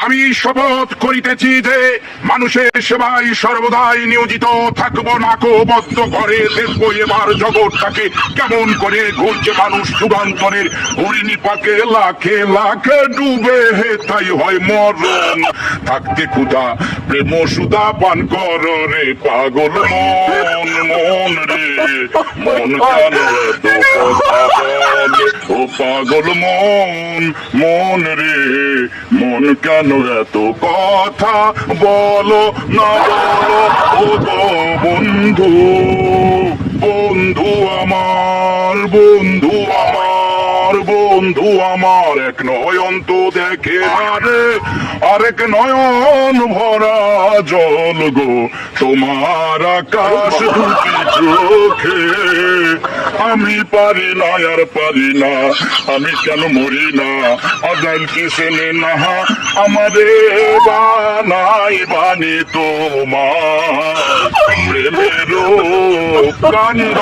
আমি শপথ করিতেছি যে মানুষের সেবায় সর্বদাই নিয়োজিত থাকবো। নাকবদ্ধ করে দেখবো এবার জগৎটাকে কেমন করে ঘুরছে। মানুষ যুগান্তরের হরিণী পাকে লাখে লাখে ডুবে, তাই হয় মরণ। থাকতে ক্ষুধা প্রেম সুধা পান কর রে পাগল মন। মন রে মন কেন এত কথা বলে, ও পাগল মন। মন রে মন কেন এত কথা বলো না, বলো ও গো বন্ধু। বন্ধু আমার, বন্ধু আমার, বন্ধু আমার, এক নয়ন তো দেখে আরে আরেক নয়ন ভরা জল গো তোমার আকাশ দুটি চোখে। আমি পারি না আর পারি না, আমি কেন মরি না, আজাইল কি চেনে না আমারে বানাই বানি তোমার প্রেমেরও কান্ড।